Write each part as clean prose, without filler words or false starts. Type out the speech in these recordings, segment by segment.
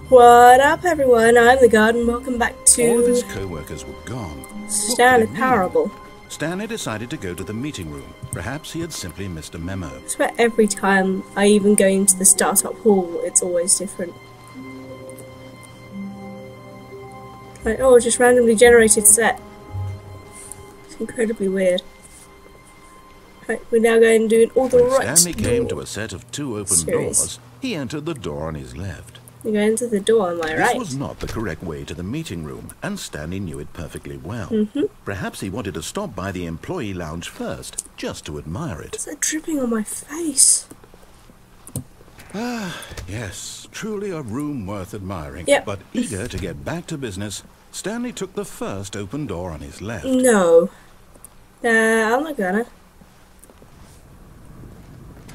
What up, everyone? I'm the God, and welcome back to All of his co-workers were gone. Stanley Parable. Stanley decided to go to the meeting room. Perhaps he had simply missed a memo. I swear every time I even go into the startup hall, it's always different. Like, oh, just randomly generated set. It's incredibly weird. Right, we're now going to do all the right When Stanley came to a set of 2 open doors, he entered the door on his left. You go into the door on my right. This was not the correct way to the meeting room, and Stanley knew it perfectly well. Perhaps he wanted to stop by the employee lounge first, just to admire it. Is that dripping on my face? Ah, yes, truly a room worth admiring. Yep. But eager to get back to business, Stanley took the first open door on his left. No. I'm not gonna.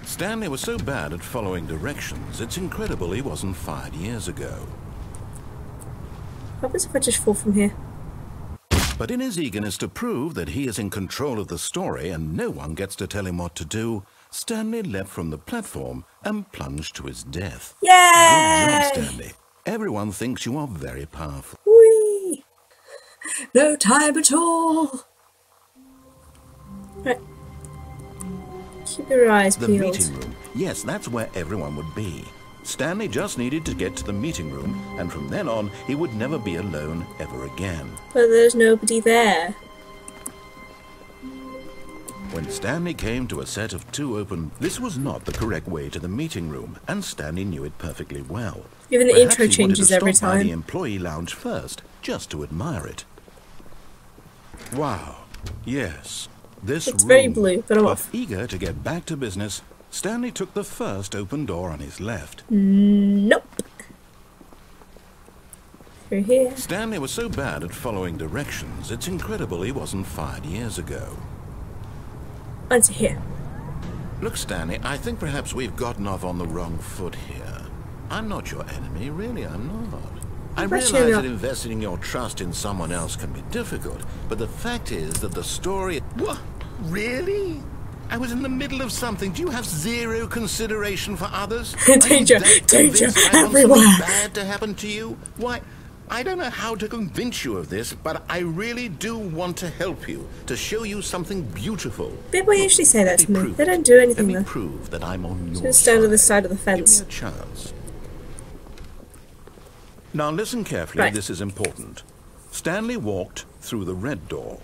Stanley was so bad at following directions, it's incredible he wasn't fired years ago. What happens if I just fall from here? But in his eagerness to prove that he is in control of the story and no one gets to tell him what to do, Stanley leapt from the platform and plunged to his death. Yay! Good job, Stanley. Everyone thinks you are very powerful. Whee! No time at all! Right. Keep your eyes The peeled. meeting room. Yes, that's where everyone would be. Stanley just needed to get to the meeting room, and from then on, he would never be alone ever again. But there's nobody there. When Stanley came to a set of 2 open, this was not the correct way to the meeting room, and Stanley knew it perfectly well. Even the Perhaps intro he wanted changes to every stop by the time. employee lounge first, just to admire it. Wow. Yes. This It's room. very blue, but I'm off. Eager to get back to business, Stanley took the first open door on his left. Nope. Through here. Stanley was so bad at following directions, it's incredible he wasn't fired years ago. Onto here. Look, Stanley, I think perhaps we've gotten off on the wrong foot here. I'm not your enemy, really, I'm not. I realize that investing your trust in someone else can be difficult, but the fact is that the story... What? Really? I was in the middle of something. Do you have zero consideration for others? Danger, danger, everywhere. Something bad to happen to you? Why, I don't know how to convince you of this, but I really do want to help you, to show you something beautiful. People usually say that to me. They don't do anything though. Let me prove that I'm on your Just stand side. on the side of the fence. Give me a chance. Now listen carefully, Right. This is important. Stanley walked through the red door.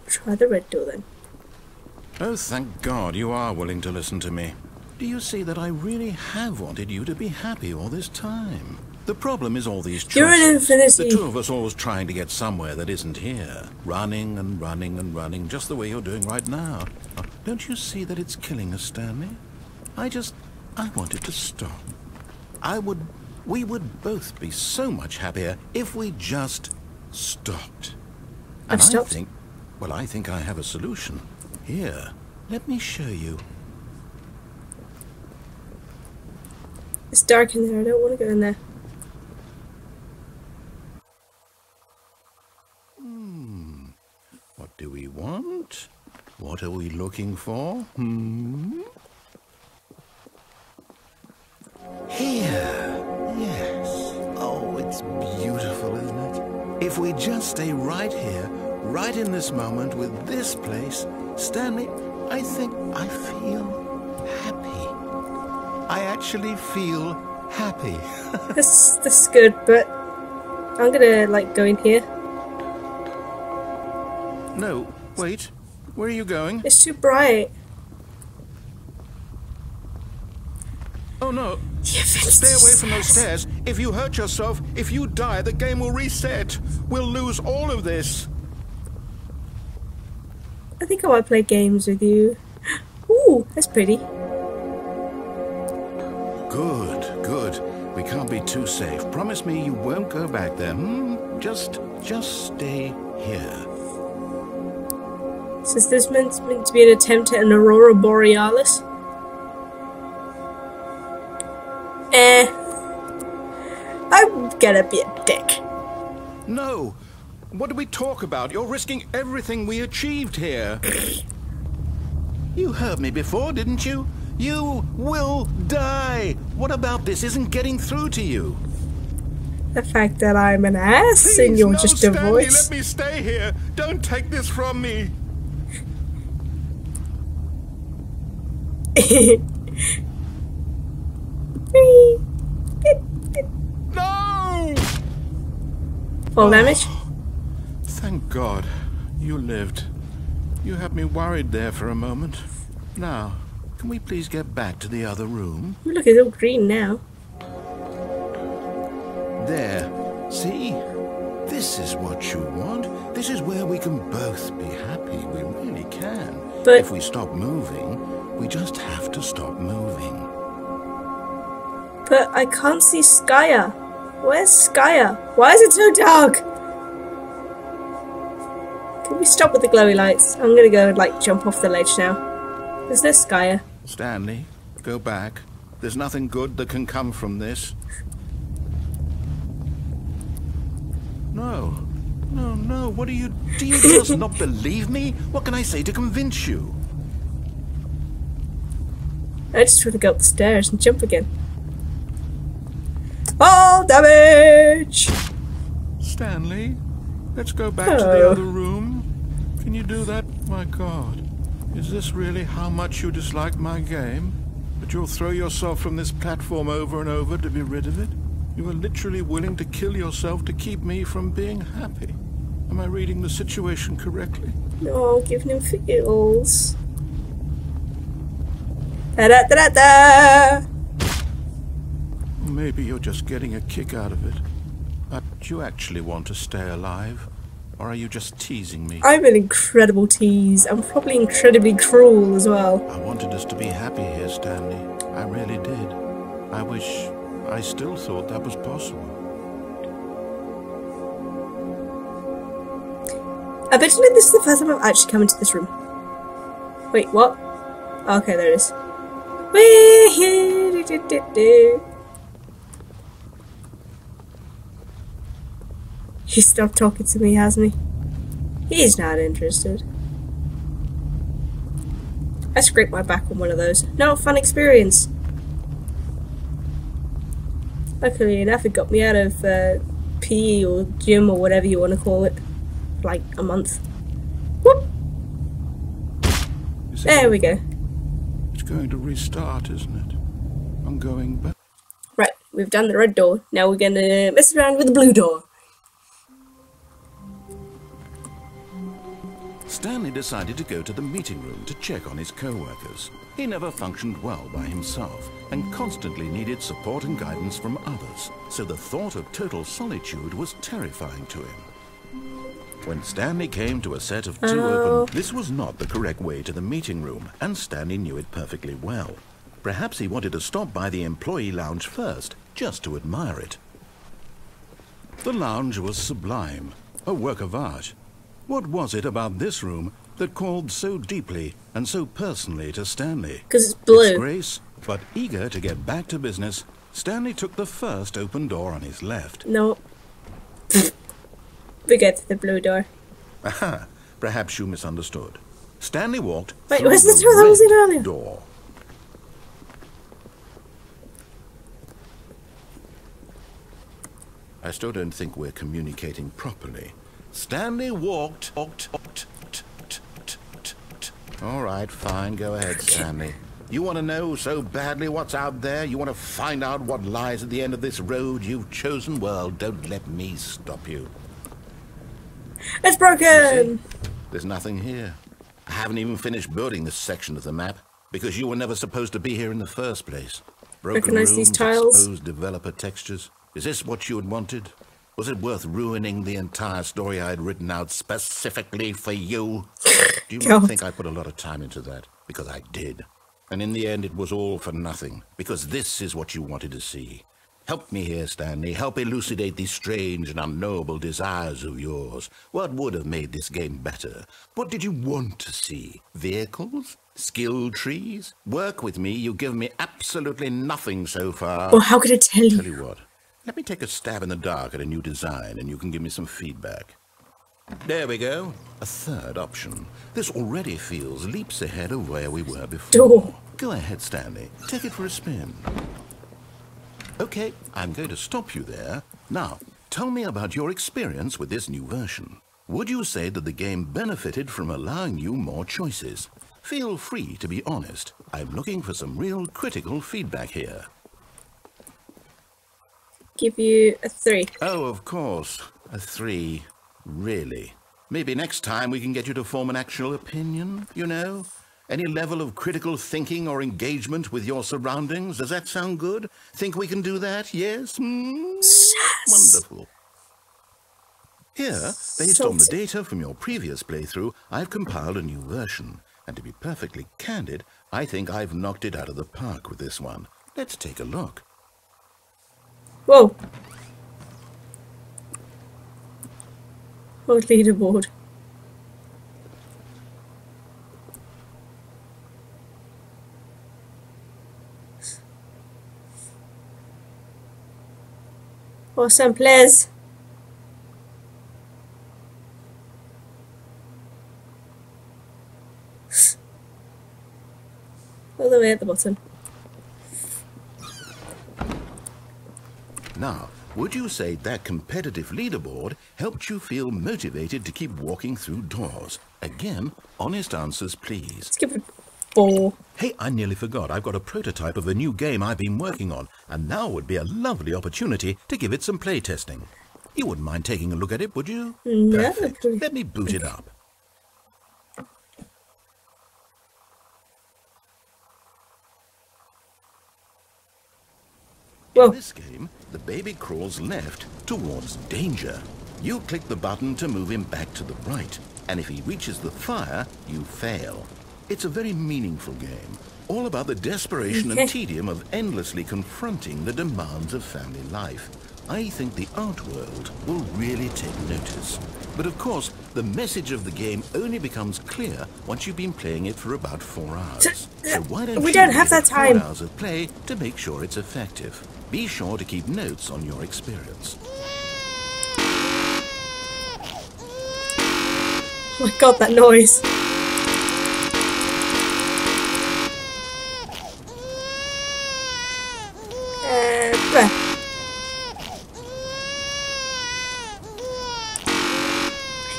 Try the red door then. Oh, thank God you are willing to listen to me. Do you see that I really have wanted you to be happy all this time? The problem is all these choices. You're an infinity. The 2 of us always trying to get somewhere that isn't here. Running and running and running, just the way you're doing right now. Don't you see that it's killing us, Stanley? I wanted to stop. We would both be so much happier if we just stopped. And stopped? I think I have a solution. Here, let me show you. It's dark in there. I don't want to go in there. What do we want? What are we looking for? Here. Yes. Oh, it's beautiful, isn't it? If we just stay right here, right in this moment with this place, Stanley, I think I feel happy. I actually feel happy. That's good, but I'm gonna like go in here. No, wait. Where are you going? It's too bright. Oh no. Stay away from those stairs. If you hurt yourself, if you die, the game will reset. We'll lose all of this. I think I might play games with you. Ooh, that's pretty. Good, good. We can't be too safe. Promise me you won't go back there. Just stay here. So is this meant to be an attempt at an Aurora Borealis? I'm gonna be a dick. No. What did we talk about? You're risking everything we achieved here. You heard me before, didn't you? You will die! What about this isn't getting through to you? The fact that I'm an ass Please, and you're no, just a Stanley, voice. let me stay here. Don't take this from me. No! Full damage? Thank God. You lived. You had me worried there for a moment. Now, can we please get back to the other room? Look, it's all green now. There. See? This is what you want. This is where we can both be happy. We really can. But if we stop moving, we just have to stop moving. But I can't see Skya. Where's Skya? Why is it so dark? Can we stop with the glowy lights? I'm gonna go and like jump off the ledge now. There's no Skya. Stanley, go back. There's nothing good that can come from this. No. No, no, what do you just not believe me? What can I say to convince you? I just want to go up the stairs and jump again. All damage! Stanley, let's go back to the other room. Can you do that? My God. Is this really how much you dislike my game? That you'll throw yourself from this platform over and over to be rid of it? You are literally willing to kill yourself to keep me from being happy. Am I reading the situation correctly? No, giving him feels. Da-da-da-da-da! Maybe you're just getting a kick out of it. But do you actually want to stay alive? Or are you just teasing me? I'm an incredible tease. I'm probably incredibly cruel as well. I wanted us to be happy here, Stanley. I really did. I wish I still thought that was possible. I bet you this is the first time I've actually come into this room. Wait, what? Okay, there it is. He stopped talking to me, hasn't he? He's not interested. I scraped my back on one of those. No fun experience. Luckily enough, it got me out of PE or gym or whatever you want to call it. For like a month. Whoop! There we go. It's going to restart, isn't it? I'm going back. Right, we've done the red door. Now we're gonna mess around with the blue door. Stanley decided to go to the meeting room to check on his co-workers. He never functioned well by himself and constantly needed support and guidance from others, so the thought of total solitude was terrifying to him. When Stanley came to a set of two open... This was not the correct way to the meeting room, and Stanley knew it perfectly well. Perhaps he wanted to stop by the employee lounge first, just to admire it. The lounge was sublime, a work of art. What was it about this room that called so deeply and so personally to Stanley? Because it's blue. Its grace, but eager to get back to business, Stanley took the first open door on his left. No. We get to the blue door. Aha, perhaps you misunderstood. Stanley walked Wait, through where's the the door that was in red earlier? door. I still don't think we're communicating properly. Stanley walked... All right, fine, go ahead, Stanley. You want to know so badly what's out there? You want to find out what lies at the end of this road you've chosen? Well, don't let me stop you. It's broken! There's nothing here. I haven't even finished building this section of the map, because you were never supposed to be here in the first place. Broken Recognize rooms, these tiles? exposed developer textures. Is this what you had wanted? Was it worth ruining the entire story I had written out specifically for you? Do you not think I put a lot of time into that? Because I did. And in the end, it was all for nothing, because this is what you wanted to see. Help me here, Stanley. Help elucidate these strange and unknowable desires of yours. What would have made this game better? What did you want to see? Vehicles? Skill trees? Work with me. You've given me absolutely nothing so far. Well, how could I tell you? Tell you what. Let me take a stab in the dark at a new design, and you can give me some feedback. There we go. A third option. This already feels leaps ahead of where we were before. Door. Go ahead, Stanley. Take it for a spin. Okay, I'm going to stop you there. Now, tell me about your experience with this new version. Would you say that the game benefited from allowing you more choices? Feel free to be honest. I'm looking for some real critical feedback here. Give you a 3. Oh, of course. A 3. Really? Maybe next time we can get you to form an actual opinion, you know? Any level of critical thinking or engagement with your surroundings? Does that sound good? Think we can do that? Yes? Yes. Wonderful. Here, based on the data from your previous playthrough, I've compiled a new version. And to be perfectly candid, I think I've knocked it out of the park with this one. Let's take a look. Whoa. World leaderboard. Awesome players. All the way at the bottom. Now, would you say that competitive leaderboard helped you feel motivated to keep walking through doors? Again, honest answers, please. Let's give it 4. Hey, I nearly forgot. I've got a prototype of a new game I've been working on, and now would be a lovely opportunity to give it some play testing. You wouldn't mind taking a look at it, would you? No. Perfect. Let me boot it up. Whoa. In this game, the baby crawls left towards danger. You click the button to move him back to the right, and if he reaches the fire, you fail. It's a very meaningful game, all about the desperation and tedium of endlessly confronting the demands of family life. I think the art world will really take notice. But of course, the message of the game only becomes clear once you've been playing it for about 4 hours. So why don't we don't have give that it time. 4 hours of play to make sure it's effective. Be sure to keep notes on your experience. Oh my god, that noise.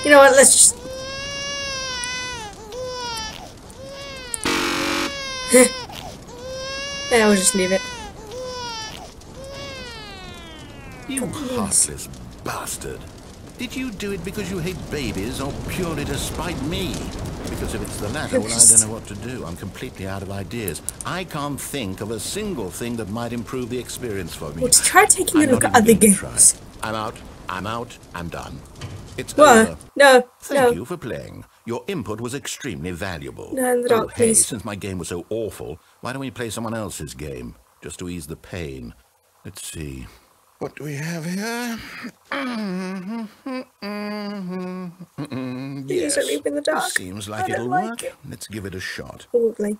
You know what, let's just... Yeah, we'll just leave it. You heartless bastard. Did you do it because you hate babies or purely to spite me? Because if it's the latter, well, I don't know what to do. I'm completely out of ideas. I can't think of a single thing that might improve the experience for me. Well, to try taking a look at other games. I'm out. I'm done. It's What? over. No, Thank you for playing. Your input was extremely valuable. No, in the dark, hey, please. since my game was so awful, why don't we play someone else's game? Just to ease the pain. Let's see. What do we have here? Please don't leave me in the dark. Seems like it'll work. Let's give it a shot. Probably.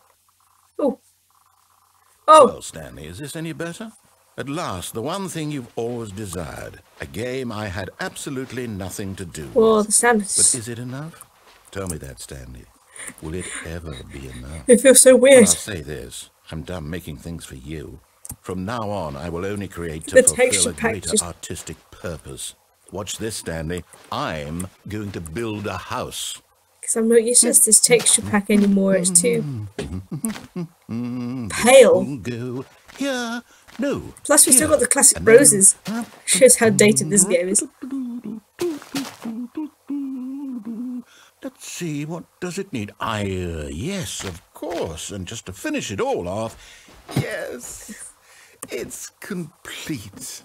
Oh. Oh. Well, Stanley, is this any better? At last, the one thing you've always desired. A game I had absolutely nothing to do with. Well, the standards. But is it enough? Tell me that, Stanley. Will it ever be enough? It feels so Well, weird. I'll say this. I'm done making things for you. From now on, I will only create to fulfill a greater artistic purpose. Watch this, Stanley. I'm going to build a house. Because I'm not used to this texture pack anymore. It's too pale. Go here. No. Plus, we still got the classic roses. Shows how dated this game is. Let's see, what does it need? Yes, of course. And just to finish it all off, yes, it's complete.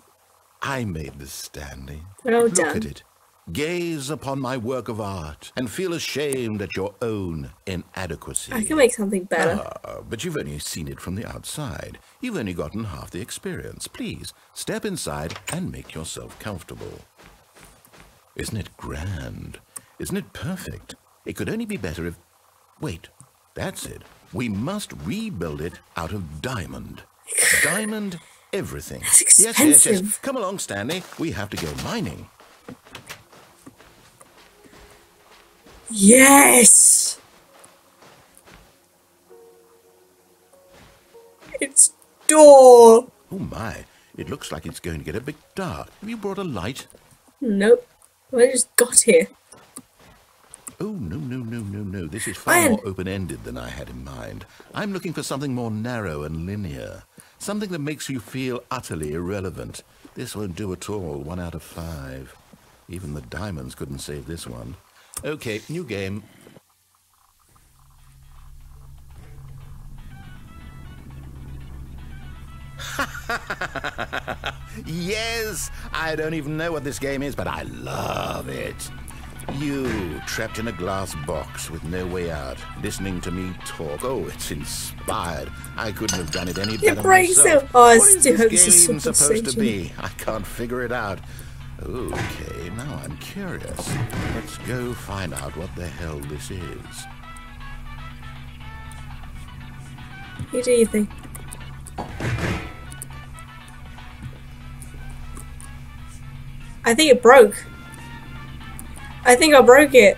I made this, Stanley. Well Look done. at it. Gaze upon my work of art and feel ashamed at your own inadequacy. I can make something better. But you've only seen it from the outside. You've only gotten half the experience. Please, step inside and make yourself comfortable. Isn't it grand? Isn't it perfect? It could only be better if... Wait, that's it. We must rebuild it out of diamond. Diamond everything. That's expensive. Yes. Come along, Stanley. We have to go mining. Yes! It's door. Oh my, it looks like it's going to get a bit dark. Have you brought a light? Nope. I just got here. Oh, no. This is far more open-ended than I had in mind. I'm looking for something more narrow and linear. Something that makes you feel utterly irrelevant. This won't do at all. 1 out of 5. Even the diamonds couldn't save this one. Okay, new game. Yes! I don't even know what this game is, but I love it. You, trapped in a glass box with no way out, listening to me talk. Oh, it's inspired. I couldn't have done it any better myself. Oh, I what is still hope this this is game supposed to be? I can't figure it out. Okay, now I'm curious. Let's go find out what the hell this is. What do you think? I think it broke. I think I broke it.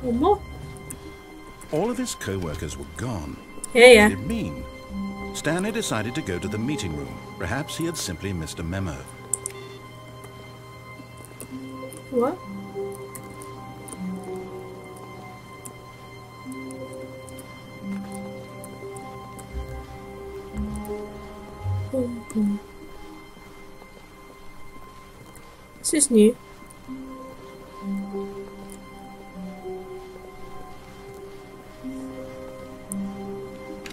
One more? All of his co-workers were gone. Yeah. What did it mean? Stanley decided to go to the meeting room. Perhaps he had simply missed a memo. What? This is new.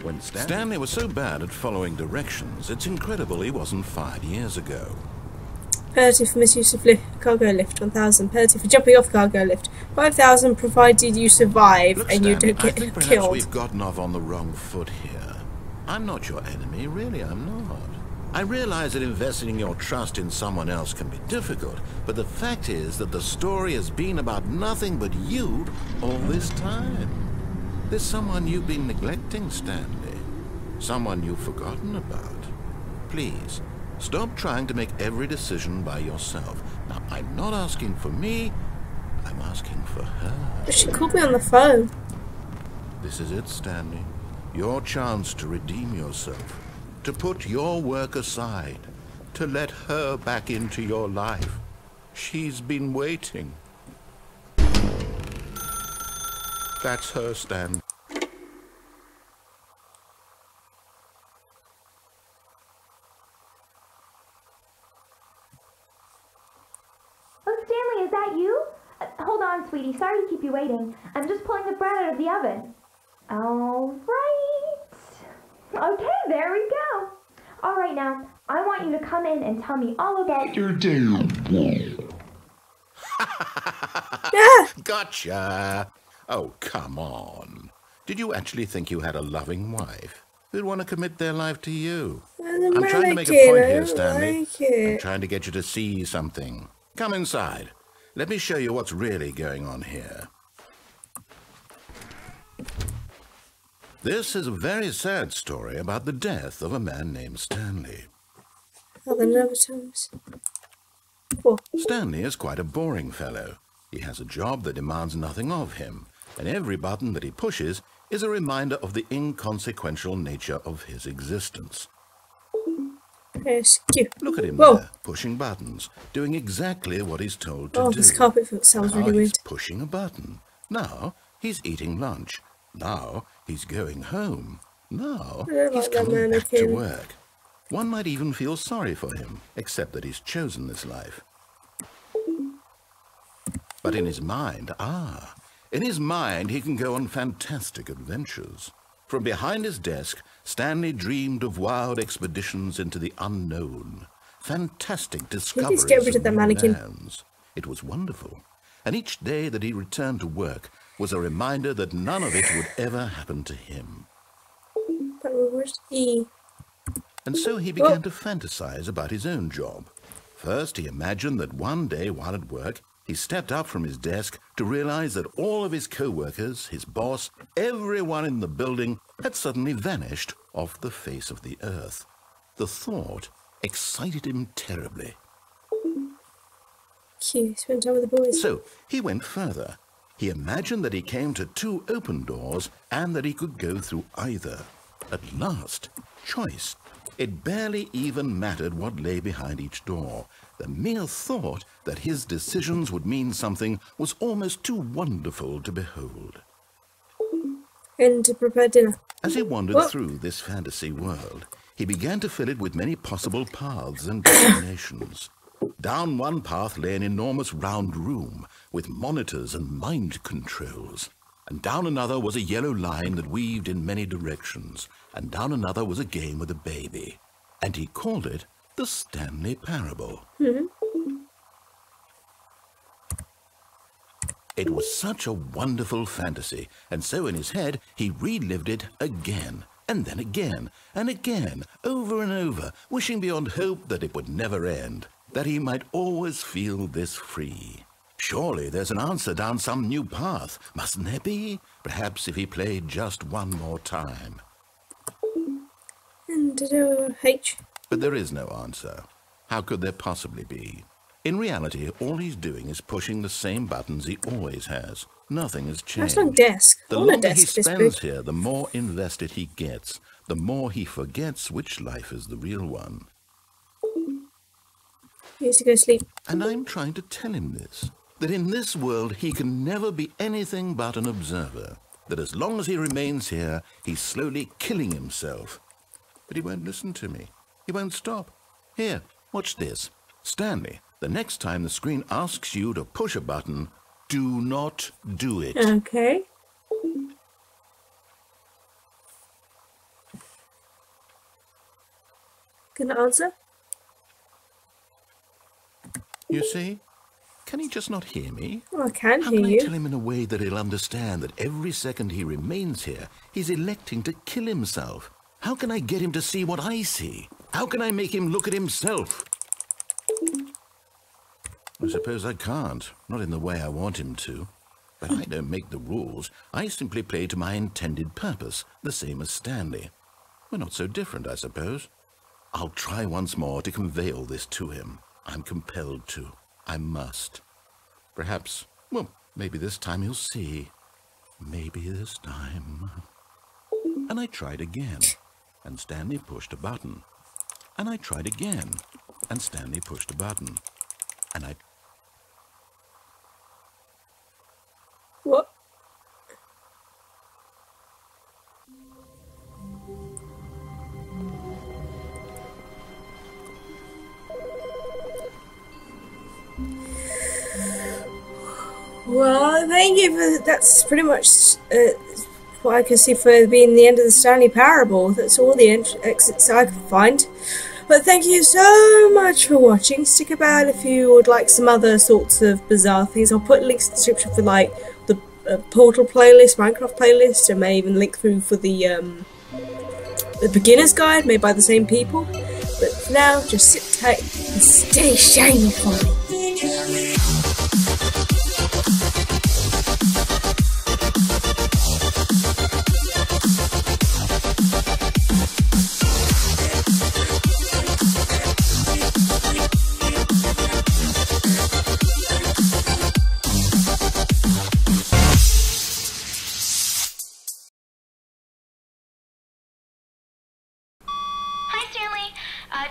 When Stanley was so bad at following directions, it's incredible he wasn't fired years ago. Penalty for misuse of cargo lift, 1,000. Penalty for jumping off cargo lift, 5,000, provided you survive. Look, and Stanley, you don't get I think perhaps killed. We've gotten off on the wrong foot here. I'm not your enemy, really, I'm not. I realize that investing your trust in someone else can be difficult, but the fact is that the story has been about nothing but you all this time. There's someone you've been neglecting, Stanley. Someone you've forgotten about. Please, stop trying to make every decision by yourself. Now, I'm not asking for me, I'm asking for her. But she called me on the phone. This is it, Stanley. Your chance to redeem yourself. To put your work aside. To let her back into your life. She's been waiting. That's her, Stan. Oh, Stanley, is that you? Hold on, sweetie. Sorry to keep you waiting. I'm just pulling the bread out of the oven. All right. Okay, there we go. All right, now, I want you to come in and tell me all about your day. Gotcha. Oh, come on. Did you actually think you had a loving wife who'd want to commit their life to you? I'm trying to make a point here, Stanley. I'm trying to get you to see something. Come inside. Let me show you what's really going on here. This is a very sad story about the death of a man named Stanley. Oh, the number times. Stanley is quite a boring fellow. He has a job that demands nothing of him, and every button that he pushes is a reminder of the inconsequential nature of his existence. Look at him there, pushing buttons, doing exactly what he's told to do. Oh, this carpet sounds really weird. He's pushing a button. Now he's eating lunch. Now he's going home. Now he's coming back to work. One might even feel sorry for him, except that he's chosen this life. But in his mind, he can go on fantastic adventures. From behind his desk, Stanley dreamed of wild expeditions into the unknown, fantastic discoveries of new lands. It was wonderful, and each day that he returned to work was a reminder that none of it would ever happen to him. But where's E? And so he began to fantasize about his own job. First, he imagined that one day while at work, he stepped up from his desk to realize that all of his co-workers, his boss, everyone in the building had suddenly vanished off the face of the earth. The thought excited him terribly. Cute. Spend time with the boys. So he went further. He imagined that he came to 2 open doors and that he could go through either. At last, choice. It barely even mattered what lay behind each door. The mere thought that his decisions would mean something was almost too wonderful to behold. And to prepare dinner. As he wandered through this fantasy world, he began to fill it with many possible paths and destinations. Down one path lay an enormous round room with monitors and mind controls. And down another was a yellow line that weaved in many directions. And down another was a game with a baby. And he called it the Stanley Parable. It was such a wonderful fantasy, and so in his head he relived it again, and then again, and again, over and over, wishing beyond hope that it would never end, that he might always feel this free. Surely there's an answer down some new path, mustn't there be? Perhaps if he played just one more time. And H. But there is no answer. How could there possibly be? In reality, all he's doing is pushing the same buttons he always has. Nothing has changed. Nice long desk. The longer he spends here, the more invested he gets. The more he forgets which life is the real one. He needs to go sleep. And I'm trying to tell him this. That in this world he can never be anything but an observer. That as long as he remains here, he's slowly killing himself. But he won't listen to me. He won't stop. Here, watch this. Stanley, the next time the screen asks you to push a button, do not do it. Okay. Gonna answer? You see? Can he just not hear me? Well, I can How hear can you. I tell him in a way that he'll understand that every second he remains here, he's electing to kill himself? How can I get him to see what I see? How can I make him look at himself? I suppose I can't, not in the way I want him to. But I don't make the rules. I simply play to my intended purpose, the same as Stanley. We're not so different, I suppose. I'll try once more to convey all this to him. I'm compelled to. I must. Perhaps, well, maybe this time he'll see. Maybe this time. And I tried again, and Stanley pushed a button. And I tried again, and Stanley pushed a button. And I... What? Well, thank you for... That's pretty much what I can see for being the end of the Stanley Parable. That's all the exits I could find. But thank you so much for watching. Stick about if you would like some other sorts of bizarre things. I'll put links in the description for like the Portal playlist, Minecraft playlist, and may even link through for the beginner's guide made by the same people. But for now, just sit tight and stay shiny for me.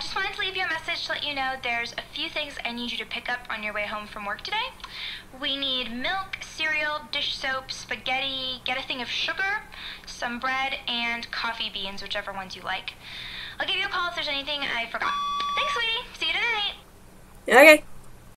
Just wanted to leave you a message to let you know there's a few things I need you to pick up on your way home from work today. We need milk, cereal, dish soap, spaghetti, get a thing of sugar, some bread, and coffee beans, whichever ones you like. I'll give you a call if there's anything I forgot. Thanks, sweetie. See you tonight. Okay.